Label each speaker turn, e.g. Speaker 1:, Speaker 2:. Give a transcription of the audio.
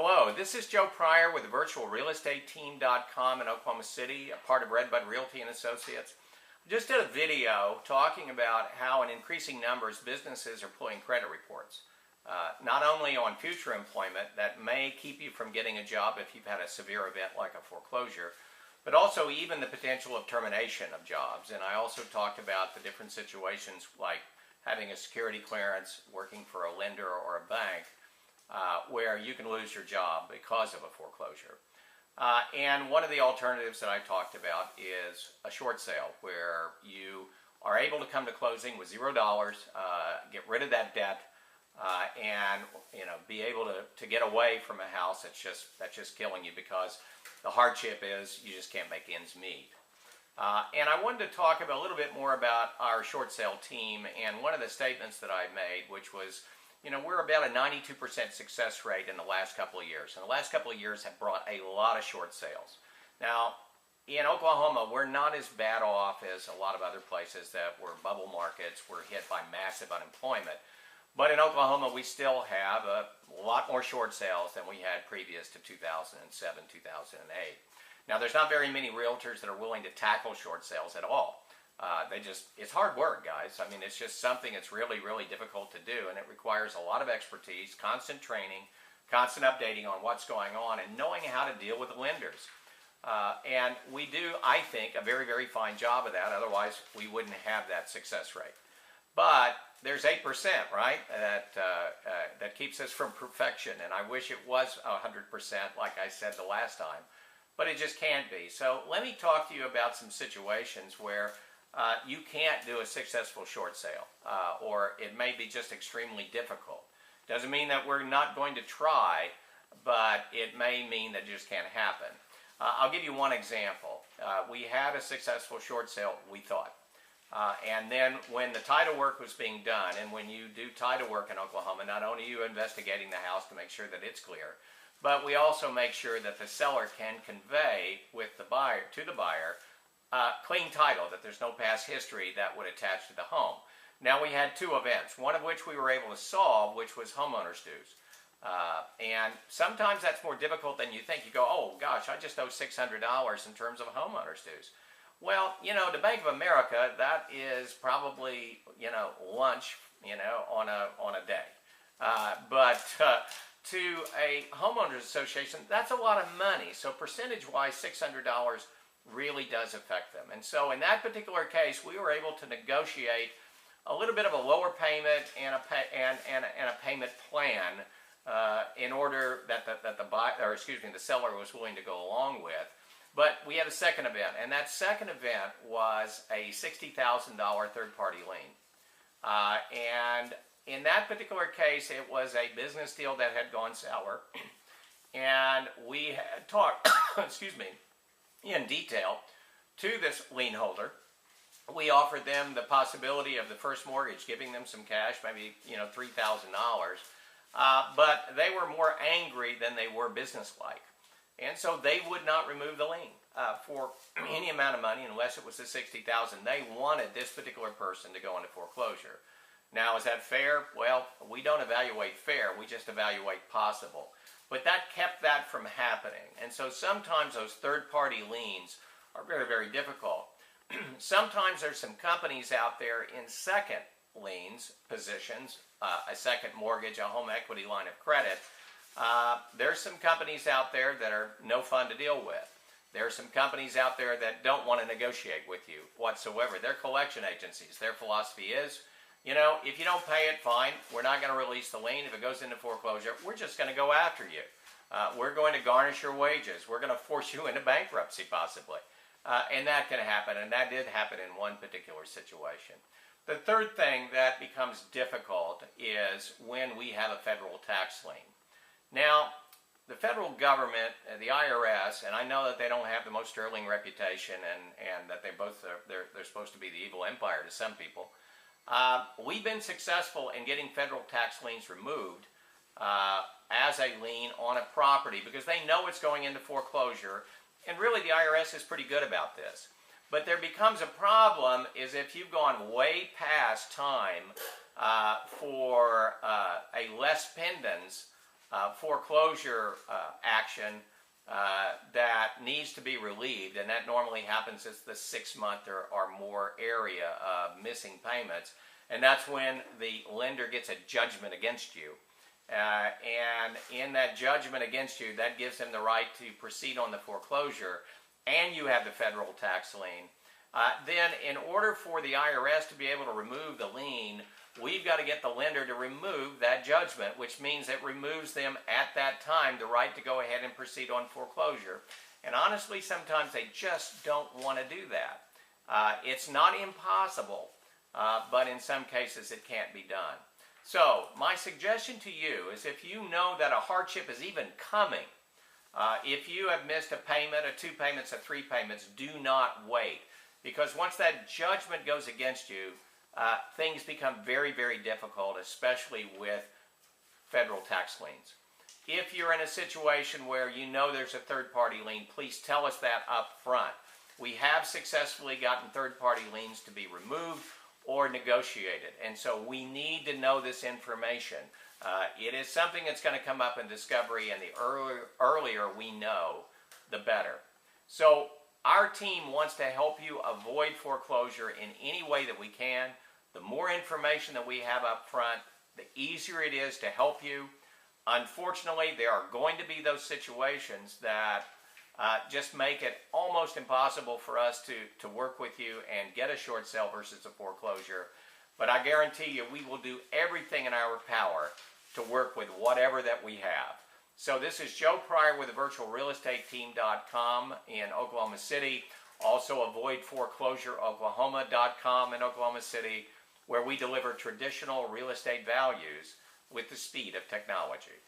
Speaker 1: Hello, this is Joe Pryor with the virtualrealestateteam.com in Oklahoma City, a part of Redbud Realty and Associates. Just did a video talking about how in increasing numbers businesses are pulling credit reports. Not only on future employment that may keep you from getting a job if you've had a severe event like a foreclosure, but also even the potential of termination of jobs. And I also talked about the different situations like having a security clearance, working for a lender or a bank, where you can lose your job because of a foreclosure. And one of the alternatives that I talked about is a short sale where you are able to come to closing with $0, get rid of that debt, and be able to get away from a house that's just killing you because the hardship is you just can't make ends meet. And I wanted to talk a little bit more about our short sale team and one of the statements that I made, which was, we're about a 92% success rate in the last couple of years. And the last couple of years have brought a lot of short sales. Now, in Oklahoma, we're not as bad off as a lot of other places that were bubble markets, were hit by massive unemployment. But in Oklahoma, we still have a lot more short sales than we had previous to 2007, 2008. Now, there's not very many realtors that are willing to tackle short sales at all. It's hard work, guys. I mean, it's just something that's really, really difficult to do, and it requires a lot of expertise, constant training, constant updating on what's going on, and knowing how to deal with the lenders. And we do, I think, a very, very fine job of that. Otherwise, we wouldn't have that success rate. But there's 8%, right, that keeps us from perfection, and I wish it was 100%, like I said the last time. But it just can't be. So let me talk to you about some situations where you can't do a successful short sale, or it may be just extremely difficult. Doesn't mean that we're not going to try, but it may mean that it just can't happen. I'll give you one example. We had a successful short sale, we thought. And then when the title work was being done, and when you do title work in Oklahoma, not only are you investigating the house to make sure that it's clear, but we also make sure that the seller can convey with the buyer to the buyer clean title, that there's no past history that would attach to the home. Now, we had two events, one of which we were able to solve, which was homeowners dues. And sometimes that's more difficult than you think. You go, oh gosh, I just owe $600 in terms of homeowners dues. Well, the Bank of America, that is probably, lunch, on a day. But to a homeowners association, that's a lot of money. So percentage-wise, $600 really does affect them. And so in that particular case, we were able to negotiate a little bit of a lower payment and a payment plan in order that the seller was willing to go along with. But we had a second event, and that second event was a $60,000 third-party lien. And in that particular case, it was a business deal that had gone sour, and we had talked, in detail to this lien holder. We offered them the possibility of the first mortgage, giving them some cash, maybe $3,000. But they were more angry than they were businesslike. And so they would not remove the lien for any amount of money unless it was the $60,000. They wanted this particular person to go into foreclosure. Now, is that fair? Well, we don't evaluate fair. We just evaluate possible. But that kept that from happening. And so sometimes those third-party liens are very, very difficult. Sometimes there's some companies out there in second liens positions, a second mortgage, a home equity line of credit. There's some companies out there that are no fun to deal with. There are some companies out there that don't want to negotiate with you whatsoever. They're collection agencies. Their philosophy is, if you don't pay it, fine. We're not going to release the lien. If it goes into foreclosure, we're just going to go after you. We're going to garnish your wages. We're going to force you into bankruptcy, possibly. And that can happen, and that did happen in one particular situation. The third thing that becomes difficult is when we have a federal tax lien. Now, the federal government, the IRS, and I know that they don't have the most sterling reputation, and that they're supposed to be the evil empire to some people. We've been successful in getting federal tax liens removed as a lien on a property because they know it's going into foreclosure, and really the IRS is pretty good about this. But there becomes a problem is if you've gone way past time for a les pendens foreclosure action that needs to be relieved, and that normally happens as the 6-month or more area of missing payments, and that's when the lender gets a judgment against you. And in that judgment against you, that gives them the right to proceed on the foreclosure, and you have the federal tax lien. Then in order for the IRS to be able to remove the lien, we've got to get the lender to remove that judgment, which means it removes them at that time the right to go ahead and proceed on foreclosure. And honestly, sometimes they just don't want to do that. It's not impossible, but in some cases it can't be done. So my suggestion to you is, if you know that a hardship is even coming, if you have missed a payment, 2 payments, or 3 payments, do not wait. Because once that judgment goes against you, things become very, very difficult, especially with federal tax liens. If you're in a situation where you know there's a third-party lien, please tell us that up front. We have successfully gotten third-party liens to be removed or negotiated, and so we need to know this information. It is something that's going to come up in discovery, and the earlier we know, the better. So our team wants to help you avoid foreclosure in any way that we can. The more information that we have up front, the easier it is to help you. Unfortunately, there are going to be those situations that just make it almost impossible for us to work with you and get a short sale versus a foreclosure. But I guarantee you, we will do everything in our power to work with whatever that we have. So this is Joe Pryor with the virtualrealestateteam.com in Oklahoma City. Also avoidforeclosureoklahoma.com in Oklahoma City, where we deliver traditional real estate values with the speed of technology.